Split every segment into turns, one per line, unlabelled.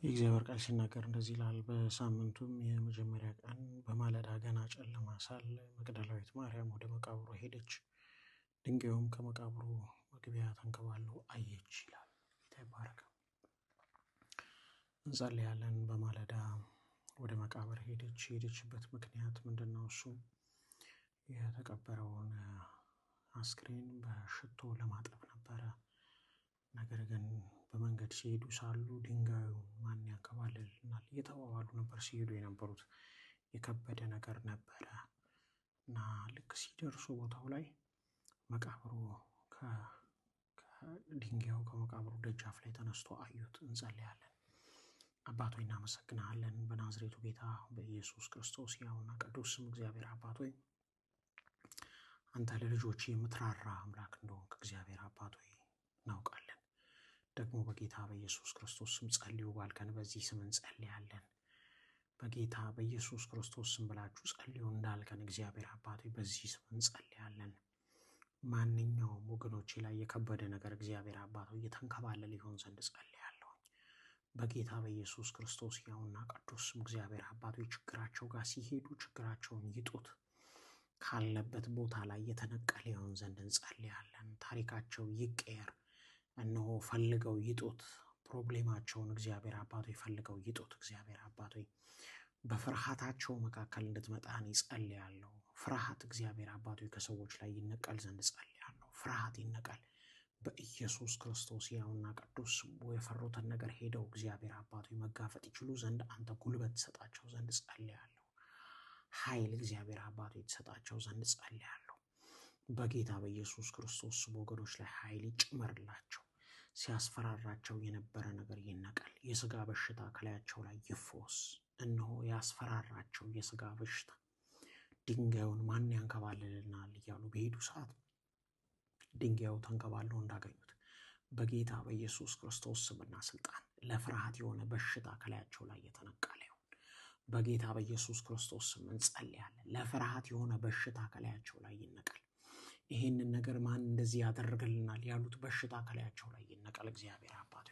የእግዚአብሔር ቃል ሲናገር እንደዚህ ይላል። በሳምንቱም የመጀመሪያ ቀን በማለዳ ገና ጨለማ ሳለ መግደላዊት ማርያም ወደ መቃብሩ ሄደች፣ ድንጋዩም ከመቃብሩ መግቢያ ተንከባሎ አየች ይላል። ጌታ ይባረክ። እንጸልያለን። በማለዳ ወደ መቃብር ሄደች። የሄደችበት ምክንያት ምንድነው? እሱ የተቀበረውን አስክሬን በሽቶ ለማጠብ ነበረ። ነገር ግን በመንገድ ሲሄዱ ሳሉ ድንጋዩን ማን ያንከባልልናል እየተባባሉ ነበር ሲሄዱ የነበሩት። የከበደ ነገር ነበረ እና ልክ ሲደርሱ ቦታው ላይ መቃብሩ ከድንጋዩ ከመቃብሩ ደጃፍ ላይ ተነስቶ አዩት። እንጸልያለን። አባት ሆይ እናመሰግንሃለን። በናዝሬቱ ጌታ በኢየሱስ ክርስቶስ ሕያውና ቅዱስ ስም እግዚአብሔር አባት ሆይ አንተ ለልጆች የምትራራ አምላክ እንደሆንክ እግዚአብሔር አባት ሆይ እናውቃለን። ደግሞ በጌታ በኢየሱስ ክርስቶስ ስም ጸልዩ ባልከን በዚህ ስም እንጸልያለን። በጌታ በኢየሱስ ክርስቶስ ስም ብላችሁ ጸልዩ እንዳልከን እግዚአብሔር አባት ሆይ በዚህ ስም እንጸልያለን። ማንኛውም ወገኖቼ ላይ የከበደ ነገር እግዚአብሔር አባት ሆይ እየተንከባለለ ይሆን ዘንድ ጸልያለሁ። በጌታ በኢየሱስ ክርስቶስ ሕያውና ቅዱስ ስም እግዚአብሔር አባት ሆይ ችግራቸው ጋር ሲሄዱ ችግራቸውን ይጡት፣ ካለበት ቦታ ላይ የተነቀለ ይሆን ዘንድ እንጸልያለን። ታሪካቸው ይቀየር። እነሆ ፈልገው ይጡት። ፕሮብሌማቸውን እግዚአብሔር አባት ሆይ ፈልገው ይጡት። እግዚአብሔር አባት ሆይ በፍርሃታቸው መካከል እንድትመጣ እጸልያለሁ። ፍርሃት እግዚአብሔር አባት ሆይ ከሰዎች ላይ ይነቀል ዘንድ እጸልያለሁ። ፍርሃት ይነቀል በኢየሱስ ክርስቶስ ሕያውና ቅዱስ ስም። የፈሩትን ነገር ሄደው እግዚአብሔር አባት ሆይ መጋፈጥ ይችሉ ዘንድ አንተ ጉልበት ትሰጣቸው ዘንድ እጸልያለሁ። ኃይል እግዚአብሔር አባት ሆይ ትሰጣቸው ዘንድ እጸልያለሁ። በጌታ በኢየሱስ ክርስቶስ ስም ወገኖች ላይ ኃይል ይጨመርላቸው። ሲያስፈራራቸው የነበረ ነገር ይነቀል። የሥጋ በሽታ ከላያቸው ላይ ይፈወስ። እነሆ ያስፈራራቸው የሥጋ በሽታ ድንጋዩን ማን ያንከባልልናል እያሉ በሄዱ ሰዓት ድንጋዩ ተንከባሎ እንዳገኙት በጌታ በኢየሱስ ክርስቶስ ስምና ስልጣን ለፍርሃት የሆነ በሽታ ከላያቸው ላይ የተነቀለ ይሁን። በጌታ በኢየሱስ ክርስቶስ ስም እንጸልያለን። ለፍርሃት የሆነ በሽታ ከላያቸው ላይ ይነቀል። ይሄንን ነገር ማን እንደዚህ ያደርግልናል ያሉት በሽታ ከላያቸው ላይ ይነቀል። እግዚአብሔር አባት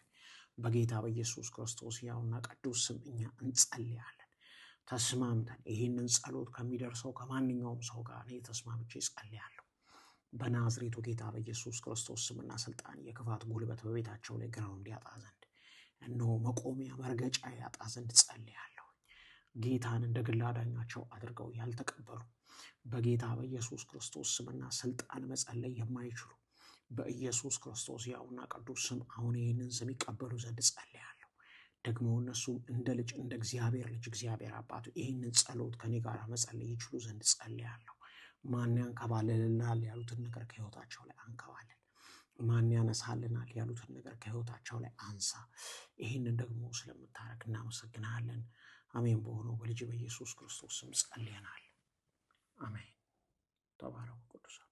በጌታ በኢየሱስ ክርስቶስ ሕያውና ቅዱስ ስም እኛ እንጸልያለን። ተስማምተን ይሄንን ጸሎት ከሚደርሰው ከማንኛውም ሰው ጋር እኔ ተስማምቼ እጸልያለሁ። በናዝሬቱ ጌታ በኢየሱስ ክርስቶስ ስምና ስልጣን የክፋት ጉልበት በቤታቸው ላይ ግራውንድ ያጣ ዘንድ እነሆ መቆሚያ መርገጫ ያጣ ዘንድ ጸልያለሁ። ጌታን እንደ ግል አዳኛቸው አድርገው ያልተቀበሉ በጌታ በኢየሱስ ክርስቶስ ስምና ስልጣን መጸለይ የማይችሉ በኢየሱስ ክርስቶስ ሕያውና ቅዱስ ስም አሁን ይህንን ስም ይቀበሉ ዘንድ ጸልያለሁ። ደግሞ እነሱም እንደ ልጅ እንደ እግዚአብሔር ልጅ እግዚአብሔር አባቱ ይህንን ጸሎት ከኔ ጋር መጸለይ ይችሉ ዘንድ ጸልያለሁ። ማን ያንከባልልናል ያሉትን ነገር ከሕይወታቸው ላይ አንከባልል። ማን ያነሳልናል ያሉትን ነገር ከሕይወታቸው ላይ አንሳ። ይህንን ደግሞ ስለምታረግ እናመሰግናለን። አሜን። በሆነው በልጅ በኢየሱስ ክርስቶስ ስም ጸልየናል። አሜን። ተባረኩ ቅዱሳን።